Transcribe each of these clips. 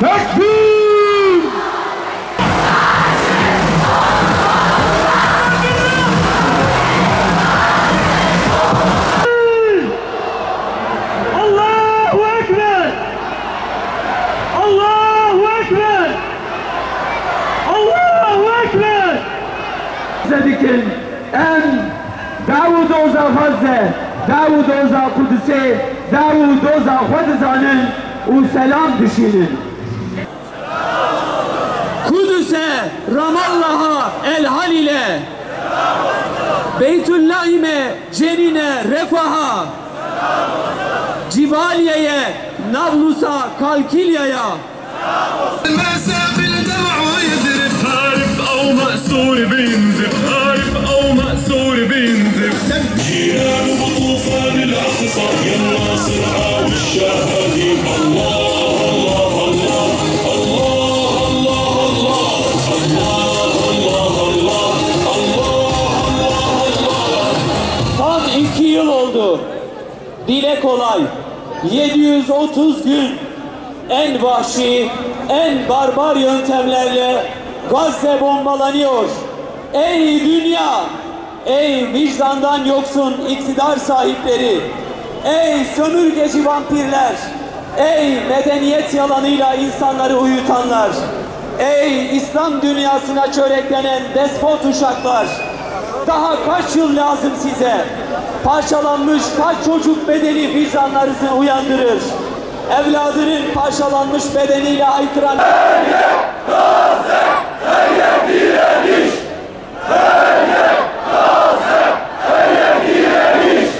Tekbir! Allahu Ekber! Allahu Ekber! Allahu Ekber! Zedikin en Davud oza Gazze, Davud oza Kudüs'e, Davud oza Kudüs'anın u selam düşünün. Kudüs'e, Ramallah'a, El Halil'e, Beytüllahim'e, Cenin'e, Refah'a, Cibaliye'ye, Nablus'a, Kalkilya'ya. Tam 2 yıl oldu. Dile kolay. 730 gün en vahşi, en barbar yöntemlerle Gazze bombalanıyor. Ey dünya! Ey vicdandan yoksun iktidar sahipleri! Ey sömürgeci vampirler! Ey medeniyet yalanıyla insanları uyutanlar! Ey İslam dünyasına çöreklenen despot uşaklar! Daha kaç yıl lazım size? Parçalanmış kaç çocuk bedeni vicdanlarınızı uyandırır? Evladının parçalanmış bedeniyle haykıran... Her yer Gazze! Her yer direniş! Her yer Gazze! Her yer direniş!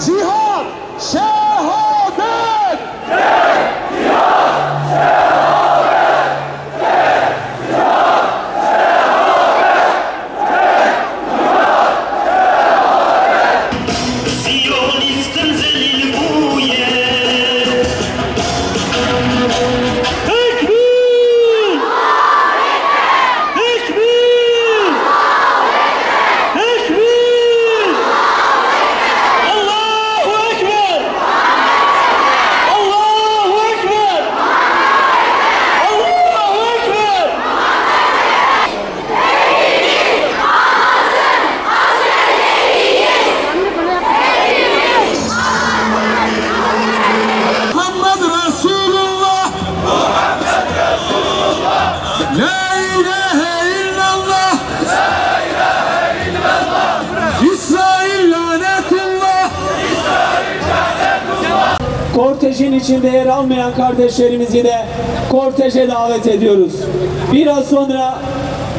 Cihad, şehadet! Cihad, şehadet! Cihad, şehadet! Cihad, şehadet! Siyonistim zelil buye! Tekbir! Tekbir! Tekbir! Kortejin içinde yer almayan kardeşlerimizi de korteje davet ediyoruz. Biraz sonra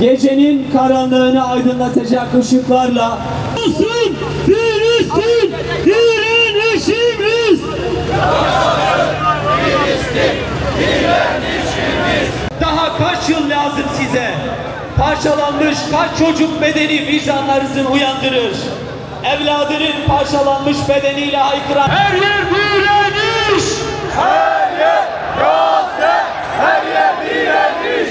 gecenin karanlığını aydınlatacak ışıklarla olsun Filistin direnişimiz! Filistin direnişimiz! Daha kaç yıl lazım size? Parçalanmış kaç çocuk bedeni vicdanlarınızı uyandırır? Evladının parçalanmış bedeniyle haykıran her yer direniş! Her yer Gazze! Her yer direniş!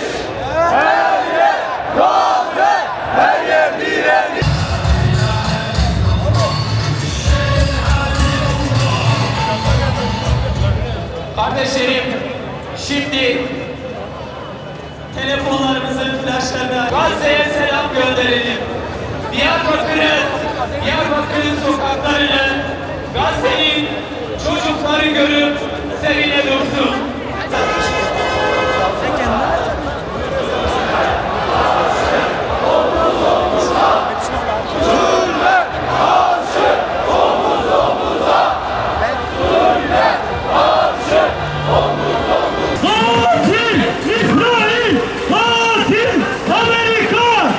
Her yer Gazze! Her yer direniş! Kardeşlerim, şimdi telefonlarımızın flaşlarına Gazze'ye selam gönderelim. Diyarbakır'ın sokaklarını Gazze'nin çocukları görüp sevine dursun. İsrail! İsrail! Katil! Amerika!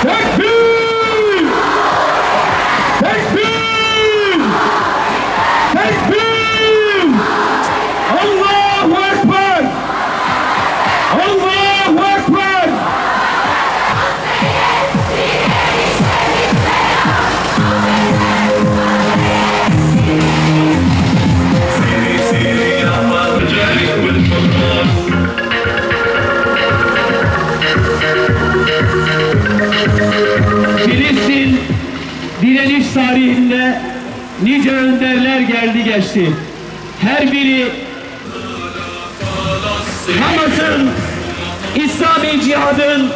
Tekbir! Tekbir! Tekbir! Allahu Ekber! Allahu Ekber! Filistin direniş tarihinde nice önderler geldi geçti. Her biri Hamas'ın, İslami cihadın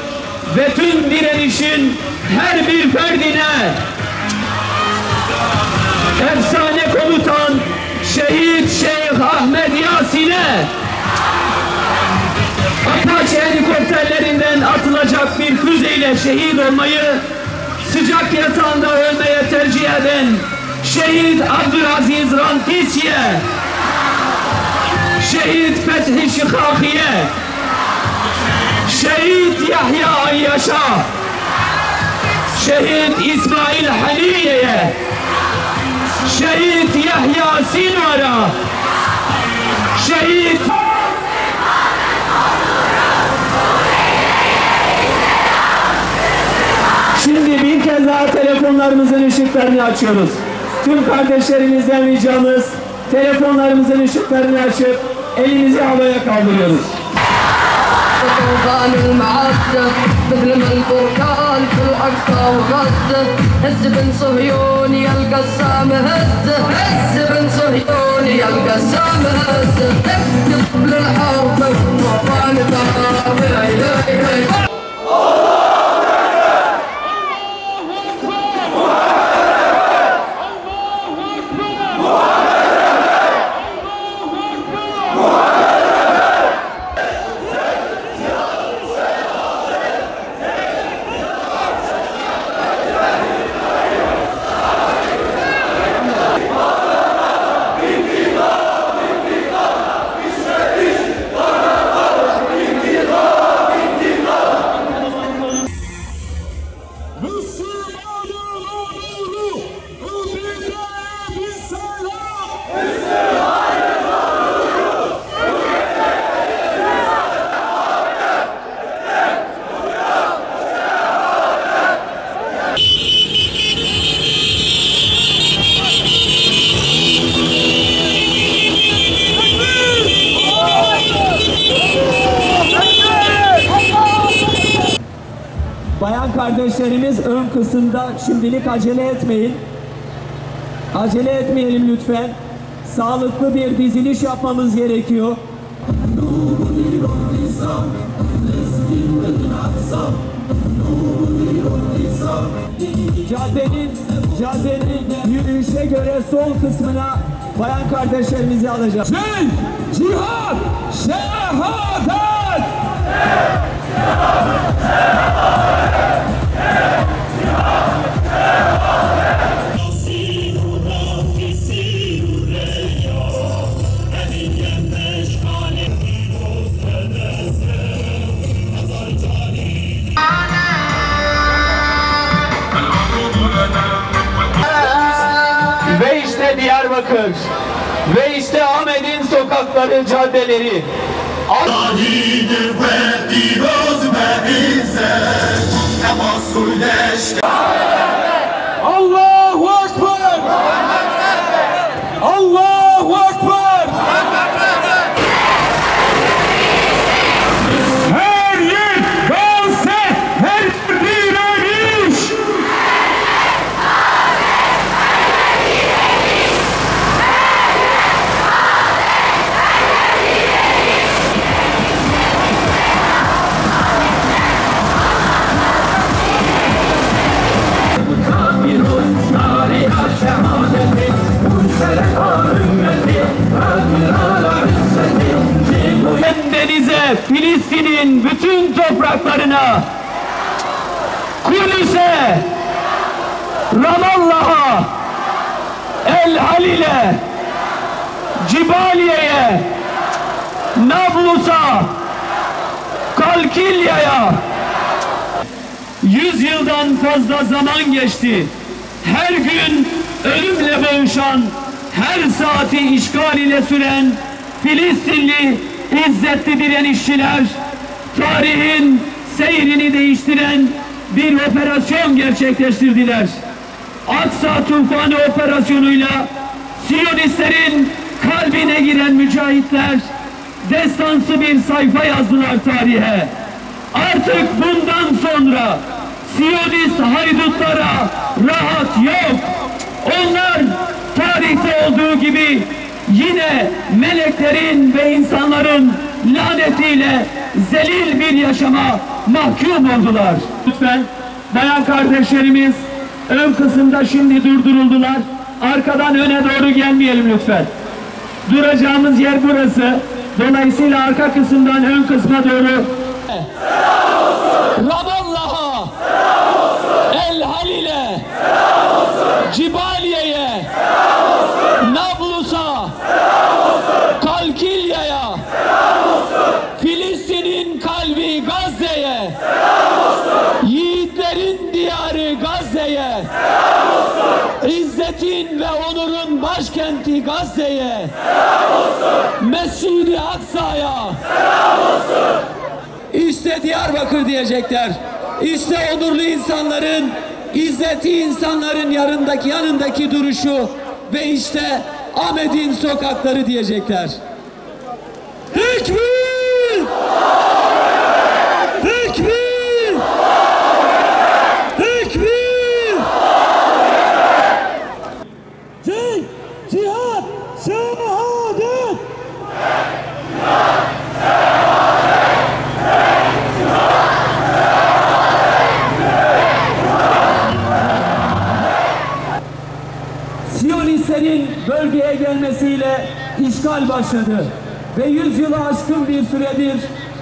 ve tüm direnişin her bir ferdine, efsane komutan Şehit Şeyh Ahmet Yasin'e, Apache helikopterlerinden atılacak bir füzeyle şehit olmayı, sıcak yatağında ölmeye tercih eden Şehit Abdülaziz Rantisi'ye, Şehit Fethi Şikaki'ye, Şehit Yahya Ayyaş'a, Şehit İsmail Haniye'ye, Şehit Yahya Sinvar'a, Şehit Şimdi bir kez daha telefonlarımızın ışıklarını açıyoruz. Tüm kardeşlerimizden ricamız telefonlarımızın ışıklarını açıp elimizi havaya kaldırıyoruz. طوفان المعدة مثل ما البركان في الأقصى وغزة هز بن صهيون يا القسام هز هز بن صهيون يا القسام هز قبل الحرب طوفان ثاني Bayan kardeşlerimiz ön kısımda, şimdilik acele etmeyin. Acele etmeyelim lütfen. Sağlıklı bir diziliş yapmamız gerekiyor. Caddenin yürüyüşe göre sol kısmına bayan kardeşlerimizi alacağız. Cihad! Şehadet! Ve işte Diyarbakır, ve işte Ahmet'in sokakları, caddeleri. Şahidir ve diroz ve izzet Emasul leşker Allahu Ekber! Allahu Ekber! Her yer Gazze, her direniş! Kudüs'e, Ramallah'a, El Halil'e, Cibaliye'ye, Nablus'a, Kalkilya'ya 100 yıldan fazla zaman geçti. Her gün ölümle boğuşan, her saati işgal ile süren Filistinli izzetli direnişçiler tarihin seyrini değiştiren bir operasyon gerçekleştirdiler. Aksa Tufanı operasyonuyla Siyonistlerin kalbine giren mücahitler destansı bir sayfa yazdılar tarihe. Artık bundan sonra Siyonist haydutlara rahat yok. Onlar tarihte olduğu gibi yine meleklerin ve insanların lanetiyle zelil bir yaşama mahkum oldular. Lütfen bayan kardeşlerimiz ön kısımda şimdi durduruldular. Arkadan öne doğru gelmeyelim lütfen. Duracağımız yer burası. Dolayısıyla arka kısımdan ön kısma doğru. Ramallah'a, El Halil'e, Cibaliye'ye, Nablus'a, Kalkilya'ya, Filistin'in kalbi Gazze'ye, yiğitlerin diyarı Gazze'ye, İzzetin ve onurun başkenti Gazze'ye, Mescid-i Aksa'ya, işte Diyarbakır diyecekler. İşte onurlu insanların, izzeti insanların yanındaki duruşu ve işte Ahmet'in sokakları diyecekler. Tekbir! Tekbir! Tekbir! Cenk, cihat, şehadet! Siyonistlerin bölgeye gelmesiyle işgal başladı ve 100 yılı aşkın bir süredir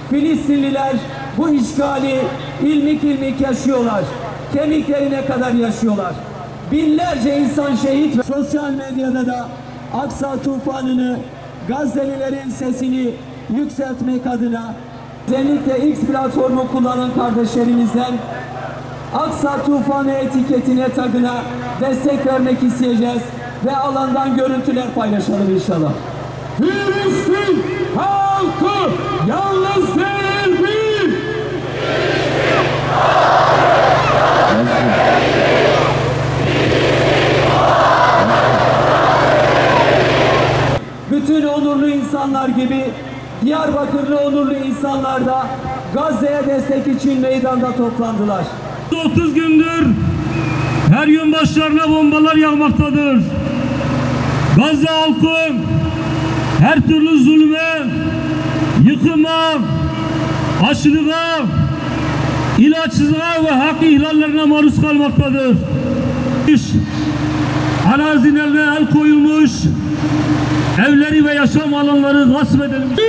Filistinliler bu işgali ilmik ilmik yaşıyorlar. Kemiklerine kadar yaşıyorlar. Binlerce insan şehit ve sosyal medyada da Aksa tufanını, Gazze'lilerin sesini yükseltmek adına özellikle X platformu kullanan kardeşlerimizden Aksa tufanı etiketine, tagına destek vermek isteyeceğiz ve alandan görüntüler paylaşalım inşallah. Filistin halkı yalnız değildir. Bütün onurlu insanlar gibi Diyarbakırlı onurlu insanlar da Gazze'ye destek için meydanda toplandılar. 30 gündür her gün başlarına bombalar yağmaktadır. Gazze halkı her türlü zulme, yıkıma, açlığa, ilaçsızlığa ve hak ihlallerine maruz kalmaktadır. Arazilerine el koyulmuş, evleri ve yaşam alanları gasp edilmiş.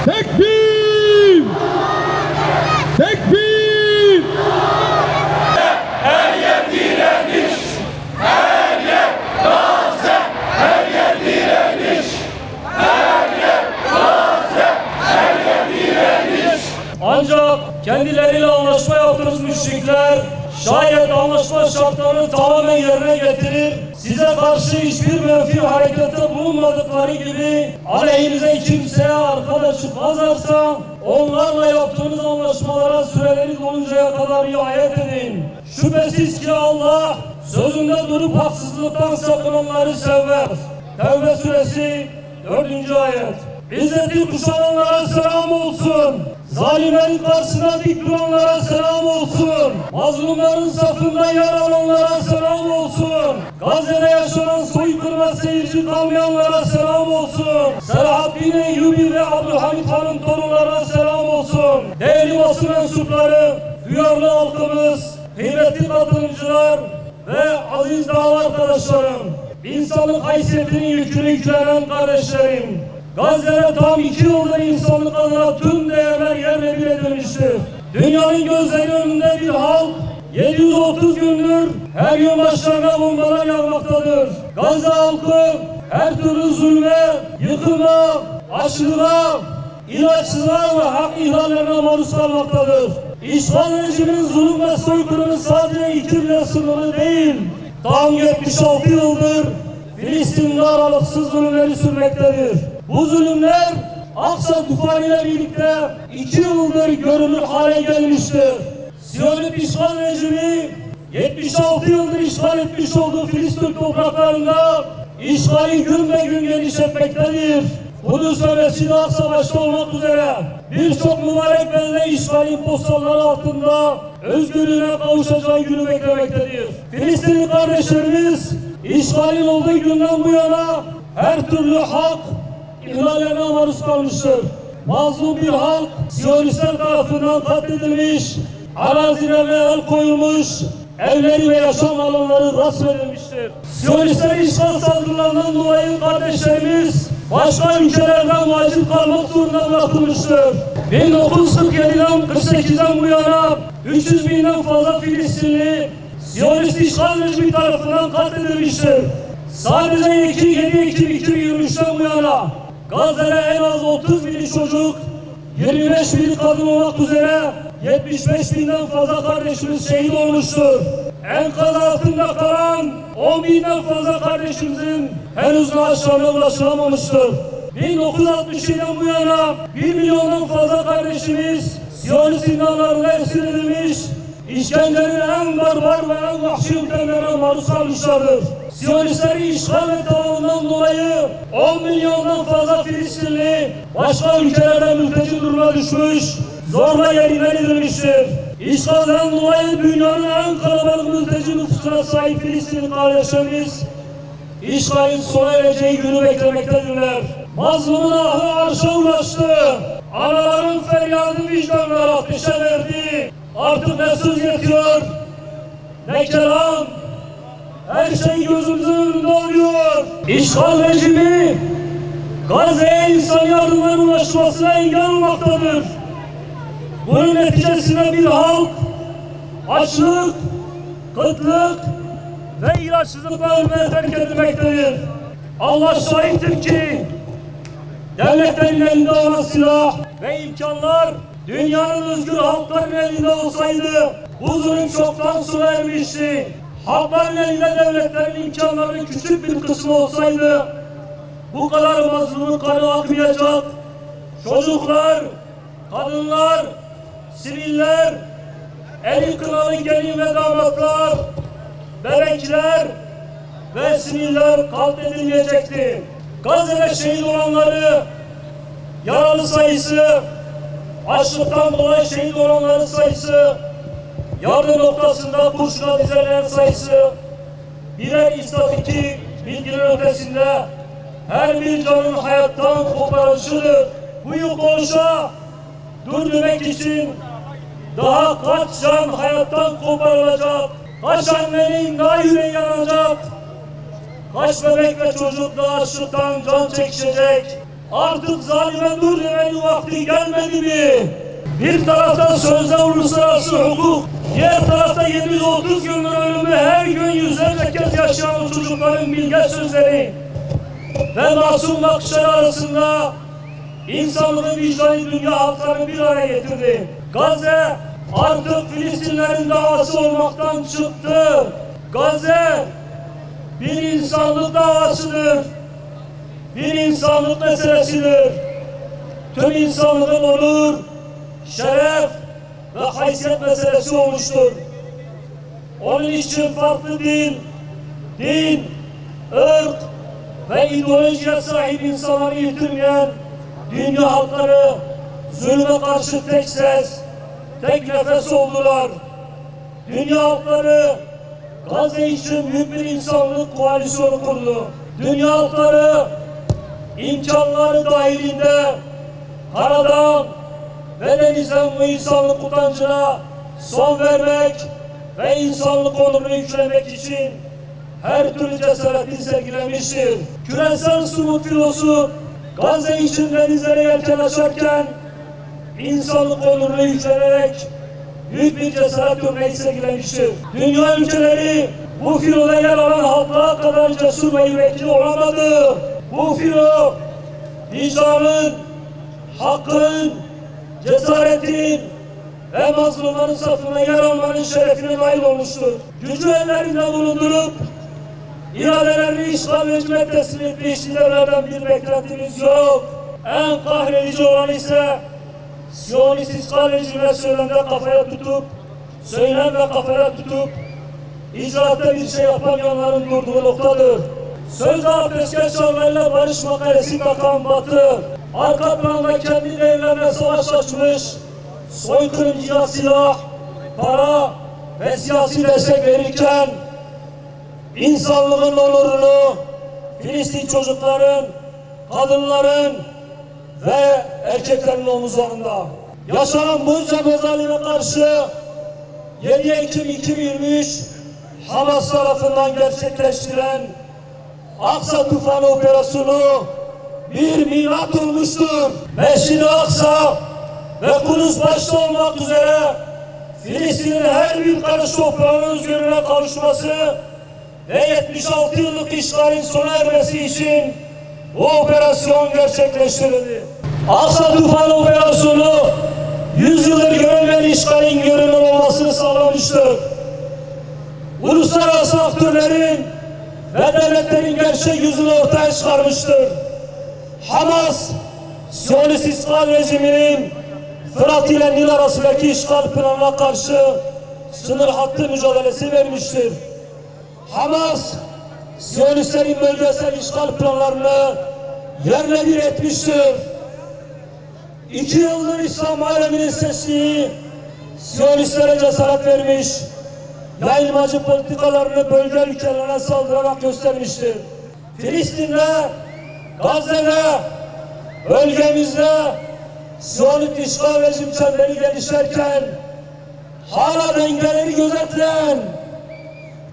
Tekbir! Tekbir! Her yer direniş, her yer Gazze, her yer direniş, her yer Gazze, her yer direniş. Ancak kendileriyle anlaşma yaptığımız müşrikler şayet anlaşma şartlarını tamamen yerine getirir, size karşı hiçbir menfi harekette bulunmadıkları gibi aleyhinize kimseye arkada çıkmazlarsa onlarla yaptığınız anlaşmalara süreleri doluncaya kadar riayet edin. Şüphesiz ki Allah sözünde durup haksızlıktan sakınanları sever. Tevbe suresi 4. ayet. İzzeti kuşananlara selam olsun. Zalimlerin karşısında dik duranlara selam olsun. Mazlumların safında yer alanlara selam olsun. Gazze'de yaşanan soykırım ve seyirci kalmayanlara selam olsun. Selahaddin Eyyubi ve Abdülhamid Han'ın torunlarına selam olsun. Değerli basın mensupları, duyarlı halkımız, kıymetli katılımcılar ve aziz dava arkadaşlarım, insanlık haysiyetinin yükünü yüklenen kardeşlerim, Gazze'de tam 2 yıldır insanlık adına tüm değerler yerle bir edilmiştir. Dünyanın gözleri önünde bir halk 730 gündür her gün başlarına bombalar yağmaktadır. Gazze halkı her türlü zulme, yıkıma, açlığa, ilaçsızlığa ve hak ihlallerine maruz kalmaktadır. İşgal rejiminin zulüm ve soykırımı sadece 2 yıla sınırlı değil, tam 76 yıldır Filistin'de aralıksız zulümleri sürmektedir. Bu zulümler Aksa tufanı ile birlikte 2 yıldır görülür hale gelmiştir. Siyonist işgal rejimi 76 yıldır işgal etmiş olduğu Filistin topraklarında işgali gün be gün genişletmektedir. Kudüs ve Mescid-i Aksa başta olmak üzere birçok mübarek belde işgalin postalları altında özgürlüğüne kavuşacağı günü beklemektedir. Filistinli kardeşlerimiz işgalin olduğu günden bu yana her türlü hak ihlallerine maruz kalmıştır. Mazlum bir halk Siyonistler tarafından katledilmiş, arazilerine el koyulmuş, evleri ve yaşam alanları gasp edilmiştir. Siyonistlerin işgal saldırılarından dolayı kardeşlerimiz başka ülkelerden vacip kalmak zorunda bırakılmıştır. 1947'den 48'den bu yana 300 binden fazla Filistinli Siyonist işgal rejimi tarafından katledilmiştir. Sadece 7 Ekim 2023'ten bu yana Gazze'de en az 30 bin çocuk, 25 bin kadın olmak üzere 75 binden fazla kardeşimiz şehit olmuştur. Enkaz altında kalan 10 binden fazla kardeşimizin henüz naaşlarına ulaşılamamıştır. 1967'den bu yana 1 milyondan fazla kardeşimiz Siyonist zindanlarında esir edilmiş, işkencenin en barbar ve en vahşi yöntemlerine maruz kalmışlardır. Siyonistlerin işgal ve tamamından dolayı 10 milyondan fazla Filistinli başka ülkelerde mülteci duruma düşmüş, zorla yerinden edilmiştir. İşgalden dolayı dünyanın en kalabalık mülteci nüfusuna sahip Filistinli kardeşlerimiz işgalin sona ereceği günü beklemektedirler. Mazlumun ahı arşa ulaştı. Anaların feryadı vicdanları ateşe verdi. Artık ne söz yetiyor, ne kelam, her şey gözümüzün önünde oluyor. İşgal rejimi Gazze'ye insan yardımların ulaşmasına engel olmaktadır. Bunun neticesinde bir halk açlık, kıtlık ve ilaçsızlıkla ölmeye terk edilmektedir. Allah şahittir ki devletlerin elinde olan silah ve imkanlar dünyanın özgür halkların elinde olsaydı bu zulüm çoktan sona ermişti. Halkların elinde devletlerin imkanlarının küçük bir kısmı olsaydı bu kadar mazlumun kanı akmayacak, çocuklar, kadınlar, siviller, eli kınalı gelin ve damatlar, bebekler ve siviller katledilmeyecekti. Gazze'de şehit olanları, yaralı sayısı, açlıktan dolayı şehit olanların sayısı, yardım noktasında kurşuna dizilenlerin sayısı, birer istatistik bilginin ötesinde her bir canın hayattan koparılışıdır. Bu yük oluşa durdurmak için daha kaç can hayattan koparılacak, kaç annenin daha yüreği yanacak, kaç bebek ve çocuk daha açlıktan can çekişecek. Artık zalime dur demenin vakti gelmedi mi? Bir tarafta sözde uluslararası hukuk, diğer tarafta 730 gündür ölümü her gün yüzlerce kez yaşayan o çocukların bilge sözleri ve masum bakışları arasında insanlığın vicdanı dünya halklarını bir araya getirdi. Gazze artık Filistinlerin davası olmaktan çıktı. Gazze bir insanlık davasıdır. Bir insanlık meselesidir. Tüm insanlığın onur, şeref ve haysiyet meselesi olmuştur. Onun için farklı din, ırk ve ideolojiye sahip insanları yitirmeyen dünya halkları zulme karşı tek ses, tek nefes oldular. Dünya halkları Gazze için büyük bir insanlık koalisyonu kurdu. Dünya halkları imkanları dahilinde karadan ve denizden bu insanlık utancına son vermek ve insanlık onurunu yüklemek için her türlü cesaretini sergilemiştir. Küresel sumut filosu Gazze için denizlere yelken açarken insanlık onurunu yüklenerek büyük bir cesaret örneği sergilemiştir. Dünya ülkeleri bu filoda yer alan halklara kadar cesur ve yürekli olamadı. Bu filo vicdanın, hakkın, cesaretin ve mazlumların safına yer almanın şerefine nail olmuştur. Gücü ellerinde bulundurup iradelerini işgal ve hizmet teslim etmiş liderlerden bir beklentimiz yok. En kahredici olan ise Siyonist işgal rejimine söylemde kafaya tutup, söylem ve kafaya tutup icraatta bir şey yapamayanların durduğu noktadır. Sözde ateşkes çağrılarıyla barış makalesi takan Batı, arka planda kendi değerlerine savaş açmış, soykırımcıya silah, para ve siyasi destek verirken insanlığın onurunu Filistin çocukların, kadınların ve erkeklerin omuzlarında yaşanan bunca zalime karşı 7 Ekim 2023 Hamas tarafından gerçekleştirilen Aksa Tufanı operasyonu bir milat olmuştur. Mescid-i Aksa ve Kudüs başta olmak üzere Filistin'in her bir karış toprağının özgürlüğüne kavuşması ve 76 yıllık işgalin sona ermesi için bu operasyon gerçekleştirildi. Aksa Tufanı operasyonu 100 yıldır görülmeyen işgalin görünür olmasını sağlamıştır. Uluslararası aktörlerin ve devletlerin gerçek yüzünü ortaya çıkarmıştır. Hamas, Siyonist işgal rejiminin Fırat ile Nil arasındaki işgal planına karşı sınır hattı mücadelesi vermiştir. Hamas, Siyonistlerin bölgesel işgal planlarını yerle bir etmiştir. 2 yıldır İslam aleminin seçtiği Siyonistlere cesaret vermiş, yayılmacı politikalarını bölge ülkelerine saldırarak göstermiştir. Filistin'de, Gazze'de, bölgemizde Siyonist işgal rejim çemberi gelişirken hala dengeleri gözetleyen,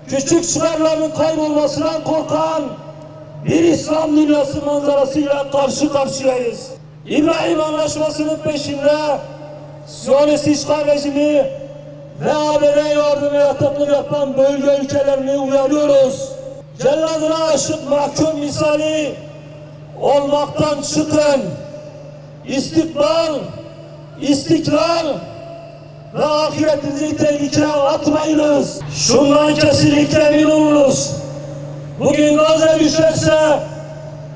küçük çıkarların kaybolmasından korkan bir İslam dünyası manzarasıyla karşı karşıyayız. İbrahim Anlaşması'nın peşinde Siyonist işgal rejimi ve ABD yardımı yataklık yapan bölge ülkelerini uyarıyoruz. Celladına aşık mahkum misali olmaktan çıkın. İstikbal, istiklal ve ahiretinizi tehlikeye atmayınız. Şundan kesinlikle emin olunuz. Bugün Gazze düşerse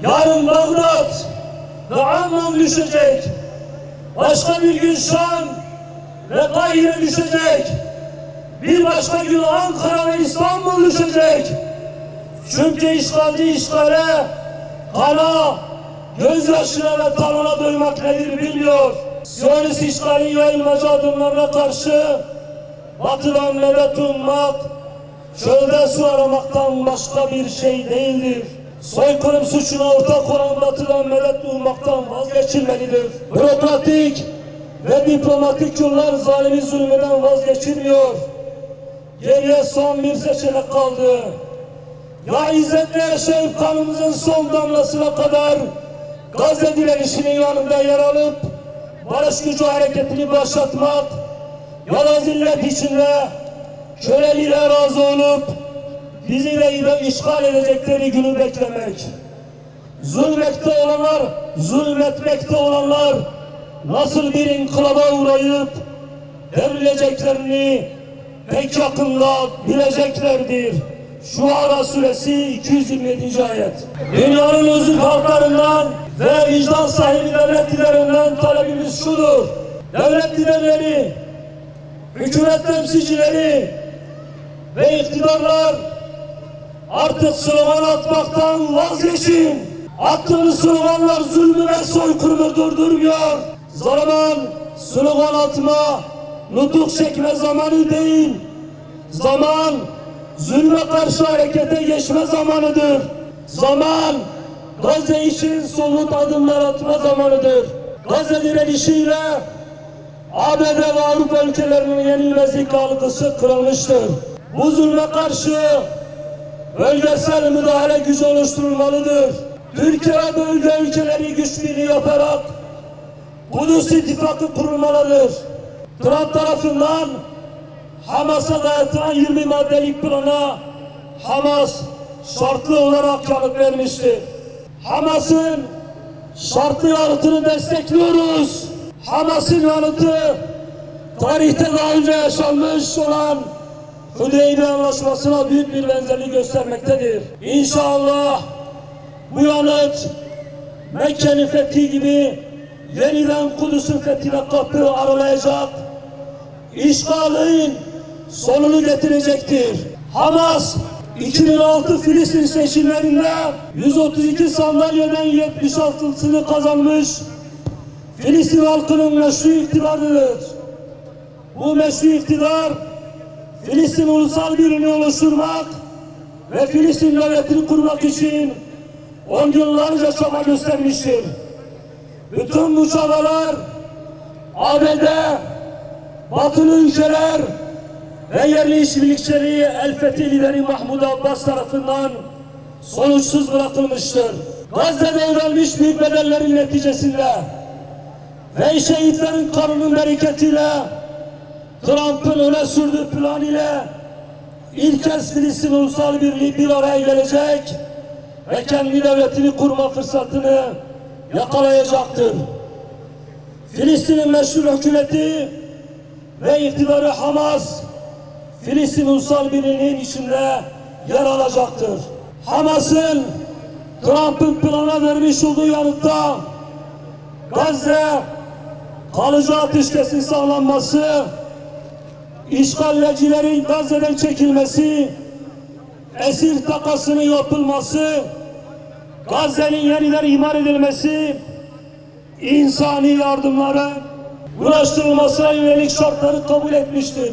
yarın Bağdat ve Amman düşecek. Başka bir gün Şam ve Kahire düşecek. Bir başka gün Ankara ve İstanbul düşecek. Çünkü işgalci işgale, kana, gözyaşına ve talana doymak nedir bilmiyor. Siyonist işgalin yayılmacı adımlarına karşı Batı'dan medet ummak, çölde su aramaktan başka bir şey değildir. Soykırım suçuna ortak olan Batı'dan medet ummaktan vazgeçilmelidir. Bürokratik ve diplomatik yollar zalimi zulmeden vazgeçilmiyor. Geriye son bir seçenek kaldı. Ya izzetle yaşayıp kanımızın son damlasına kadar Gazze direnişinin yanında yer alıp barış gücü hareketini başlatmak ya da zillet içinde köleliğe razı olup bizi de işgal edecekleri günü beklemek. Zulmetmekte olanlar nasıl bir inkılaba uğrayıp devrileceklerini pek yakında bileceklerdir. Şuara suresi 227. ayet. Dünyanın özgür halklarından ve vicdan sahibi devlet liderlerinden talebimiz şudur. Devlet liderleri, hükümet temsilcileri ve iktidarlar artık slogan atmaktan vazgeçin. Attığınız sloganlar zulmü ve soykırımı durdurmuyor. Zaman slogan atma, nutuk çekme zamanı değil. Zaman zulme karşı harekete geçme zamanıdır. Zaman Gazze için somut adımlar atma zamanıdır. Gazze direnişiyle ABD ve Avrupa ülkelerinin yenilmezlik algısı kırılmıştır. Bu zulme karşı bölgesel müdahale gücü oluşturulmalıdır. Türkiye ve bölge ülkeleri güç birliği yaparak Kudüs İttifakı kurulmalıdır. Trump tarafından Hamas'a dayatılan 20 maddelik plana Hamas şartlı olarak yanıt vermiştir. Hamas'ın şartlı yanıtını destekliyoruz. Hamas'ın yanıtı tarihte daha önce yaşanmış olan Hudeybiye Anlaşması'na büyük bir benzerlik göstermektedir. İnşallah bu yanıt Mekke'nin fethi gibi yeniden Kudüs'ün fethine kapı aralayacak, işgalin sonunu getirecektir. Hamas 2006 Filistin seçimlerinde 132 sandalyeden 76'sını kazanmış Filistin halkının meşru iktidarıdır. Bu meşru iktidar Filistin ulusal birliğini oluşturmak ve Filistin devletini kurmak için 10 yıllarca çaba göstermiştir. Bütün bu çabalar ABD, batılı ülkeler ve yerli işbirlikçileri El-Fethi lideri Mahmud Abbas tarafından sonuçsuz bırakılmıştır. Gazze'de ödenmiş büyük bedellerin neticesinde ve şehitlerin kanının bereketiyle Trump'ın öne sürdüğü plan ile ilk kez Filistin Ulusal Birliği bir araya gelecek ve kendi devletini kurma fırsatını yakalayacaktır. Filistin'in meşhur hükümeti ve iktidarı Hamas, Filistin Ulusal Birliği'nin içinde yer alacaktır. Hamas'ın Trump'ın plana vermiş olduğu yanıtta Gazze kalıcı ateşkesin sağlanması, işgalcilerin Gazze'den çekilmesi, esir takasının yapılması, Gazze'nin yeniden imar edilmesi, insani yardımların ulaştırılmasına yönelik şartları kabul etmiştir.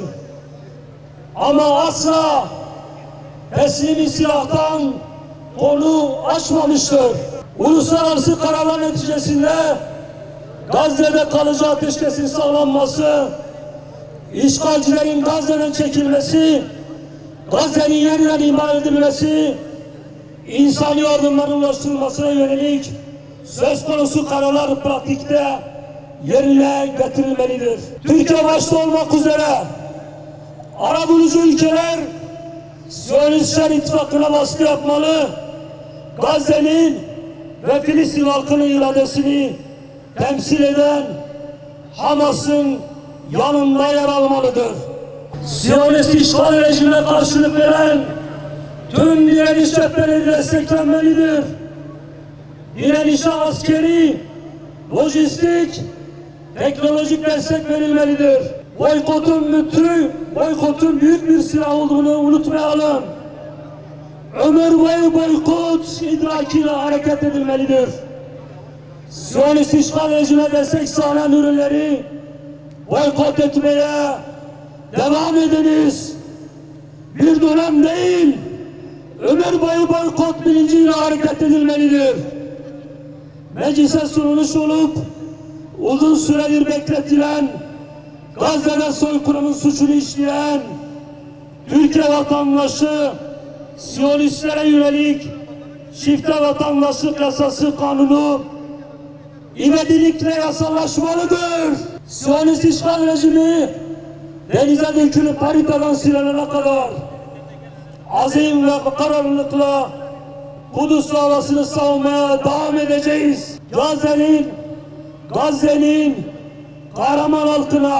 Ama asla teslimi silahtan konu açmamıştır. Uluslararası kararlar neticesinde Gazze'de kalıcı ateşkesin sağlanması, işgalcilerin Gazze'den çekilmesi, Gazze'nin yeniden imar edilmesi, insani yardımların ulaştırılmasına yönelik söz konusu kararlar pratikte yerine getirilmelidir. Türkiye başta olmak üzere arabulucu ülkeler Siyonistler ittifakına baskı yapmalı, Gazze'nin ve Filistin halkının iradesini temsil eden Hamas'ın yanında yer almalıdır. Siyonist işgal rejimine karşılık veren tüm direniş cepheleri desteklenmelidir. Direnişe askeri, lojistik, teknolojik destek verilmelidir. Boykotun büyük bir silah olduğunu unutmayalım. Ömür boyu boykot idrakiyle hareket edilmelidir. Siyonist işgal rejimine destek sağlayan ürünleri boykot etmeye devam ediniz. Bir dönem değil, ömür boyu boykot bilinciyle hareket edilmelidir. Meclise sunulmuş olup uzun süredir bekletilen Gazze'de soykırımın suçunu işleyen Türkiye vatandaşı Siyonistlere yönelik çifte vatandaşlık yasası kanunu ivedilikle yasallaşmalıdır. Siyonist işgal rejimi denize dökülüp haritadan silinene kadar azim ve kararlılıkla Kudüs davasını savunmaya devam edeceğiz. Gazze'nin kahraman halkına,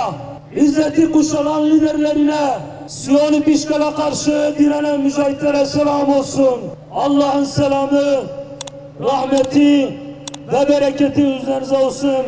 izzeti kuşanan liderlerine, Siyonist işgale karşı direnen mücahitlere selam olsun. Allah'ın selamı, rahmeti ve bereketi üzerinize olsun.